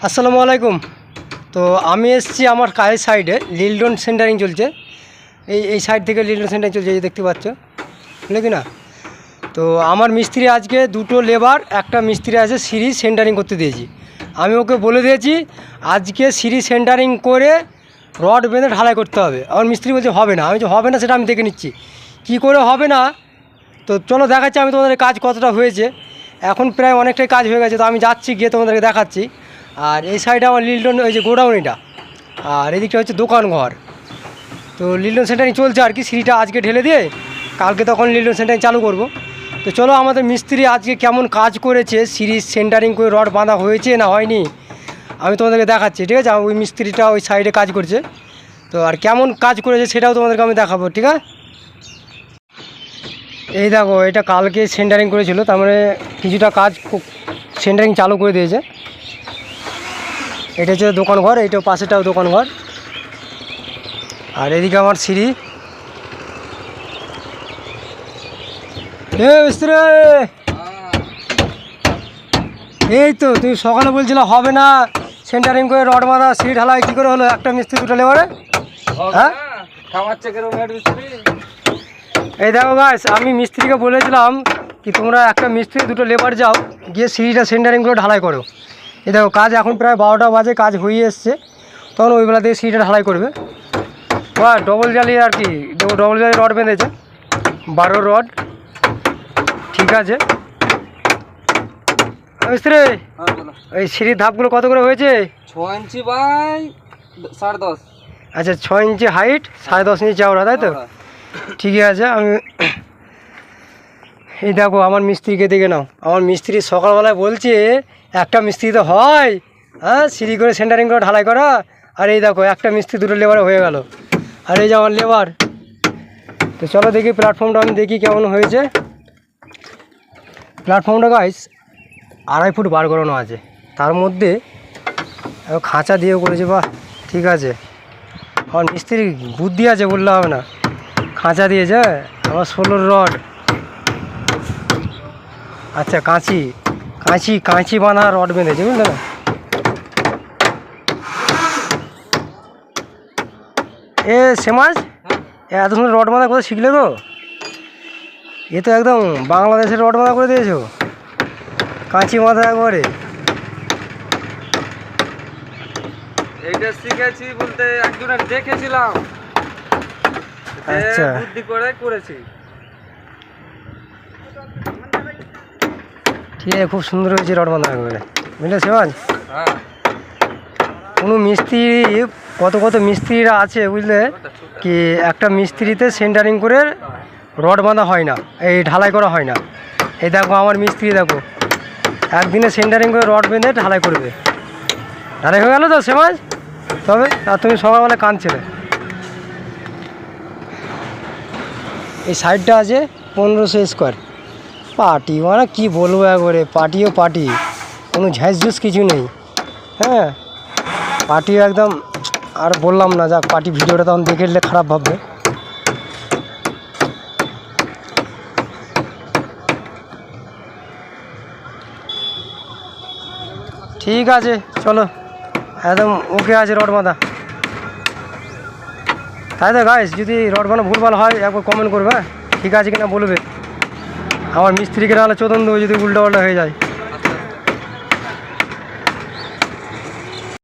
আসসালামু আলাইকুম। তো আমি এসেছি আমার কাজের সাইডে লিলডন সেন্টারিং চলছে। এই সাইড থেকে লিলডন সেন্টারিং চলছে, এই দেখতে পাচ্ছ, বুঝলে কি না? তো আমার মিস্ত্রি আজকে দুটো লেবার, একটা মিস্ত্রি আছে সিঁড়ি সেন্টারিং করতে দিয়েছি। আমি ওকে বলে দিয়েছি আজকে সিঁড়ি সেন্টারিং করে রড বেঁধে ঢালাই করতে হবে। আমার মিস্ত্রি বলছে হবে না। আমি বলছি হবে না, সেটা আমি দেখে নিচ্ছি কী করে হবে না। তো চলো দেখাচ্ছি আমি তোমাদের কাজ কতটা হয়েছে। এখন প্রায় অনেকটাই কাজ হয়ে গেছে, তো আমি যাচ্ছি গিয়ে তোমাদেরকে দেখাচ্ছি। আর এই সাইডে আমার লিলডন, ওই যে গোডাউন এটা, আর এদিকটা হচ্ছে দোকান ঘর। তো লিলডন সেন্টারিং চলছে আর কি। সিঁড়িটা আজকে ঢেলে দিয়ে কালকে তখন লিলডন সেন্টারিং চালু করব। তো চলো আমাদের মিস্ত্রি আজকে কেমন কাজ করেছে, সিঁড়ি সেন্টারিং করে রড বাঁধা হয়েছে না হয়নি আমি তোমাদেরকে দেখাচ্ছি, ঠিক আছে? ওই মিস্ত্রিটা ওই সাইডে কাজ করছে, তো আর কেমন কাজ করেছে সেটাও তোমাদেরকে আমি দেখাবো, ঠিক আছে? এই দেখো, এটা কালকে সেন্টারিং করেছিল, তার মানে কিছুটা কাজ সেন্টারিং চালু করে দিয়েছে। এটা হচ্ছে দোকান ঘর, এইটা পাশেটাও দোকান ঘর, আর এদিকে আমার সিঁড়ি। মিস্ত্রি, এই তো তুমি সকালে বলছিলে হবে না সেন্টারিং করে রড বাঁধা সিঁড়ি ঢালাই, কী করে হলো? একটা মিস্ত্রি দুটো লেবারে, হ্যাঁ? এই দেখো গাইস, আমি মিস্ত্রিকে বলেছিলাম কি তোমরা একটা মিস্ত্রি দুটো লেবার যাও, গিয়ে সিঁড়িটা সেন্টারিং করে ঢালাই করো। এই দেখো কাজ এখন প্রায় 12টা বাজে, কাজ হয়ে এসছে, তখন ওই বেলা থেকে সিঁড়িটা ঢালাই করবে। বা ডবল জালি আর কি, ডবল জালি রড বেঁধেছে, 12 রড, ঠিক আছে মিস্ত্রি? এই সিঁড়ির ধাপগুলো কত করে হয়েছে? 6 ইঞ্চি বাই 10.5। আচ্ছা, 6 ইঞ্চি হাইট, 10.5 ইঞ্চি চওড়া, তাই তো? ঠিকই আছে। আমি এই দেখো আমার মিস্ত্রিকে দেখে নাও। আমার মিস্ত্রি সকালবেলায় বলছে একটা মিস্ত্রি তো হয়, হ্যাঁ, সিঁড়ি করে সেন্টারিং করে ঢালাই করা। আর এই দেখো একটা মিস্ত্রি দুটো লেবারে হয়ে গেল, আর এই যে আমার লেবার। তো চলো দেখি প্ল্যাটফর্মটা, আমি দেখি কেমন হয়েছে। প্ল্যাটফর্মটা গাইস 2.5 ফুট বার করানো আছে, তার মধ্যে খাঁচা দিয়েও করেছে। বাহ, ঠিক আছে, আমার মিস্ত্রি বুদ্ধি আছে বললে হবে না। খাঁচা দিয়েছে, আমার 16 রড। আচ্ছা, কাঁচি কাঁচি কাঁচি বাঁধা রড বেঁধেছে, বুঝলে না? এ সমাজ, এত সুন্দর রড বাঁধা করে শিখলে গো? এ তো একদম বাংলাদেশের রড বাঁধা করে দিয়েছো, কাঁচি বাঁধা একবারে। এইটা শিখেছি বলতে একজনের দেখেছিলাম, আচ্ছা, বুদ্ধি করে করেছি। ঠিক আছে, খুব সুন্দর হয়েছে রড বাঁধা একবারে, বুঝলে সমাজ? হ্যাঁ, কোনো মিস্ত্রি, কত কত মিস্ত্রিরা আছে বুঝলে কি, একটা মিস্ত্রিতে সেন্টারিং করে রড বাঁধা হয় না, এই ঢালাই করা হয় না। এই দেখো আমার মিস্ত্রি, দেখো একদিনে সেন্টারিং করে রড বেঁধে ঢালাই করবে। ঢালাই হয়ে গেল তো সমাজ? তবে আর তুমি সকালবেলা কাঁদছিলে। এই সাইডটা আছে 1500 স্কোয়ার। পার্টি মানে কী বলবো, একবারে পার্টিও পার্টি, কোনো ঝাঁঝঝুস কিছু নেই। হ্যাঁ, পার্টিও একদম, আর বললাম না, যাক পার্টি ভিডিওটা তখন দেখে নিলে খারাপ ভাববে। ঠিক আছে চলো, একদম ওকে আছে রড বাঁধা, তাই তো গাইস? যদি রড বাঁধা ভুলভাল হয় একবার কমেন্ট করবে, হ্যাঁ ঠিক আছে কিনা বলবে। আমার মিস্ত্রিকে নাহলে চোদন দেবো যদি উল্টো পাল্টা হয়ে যায়।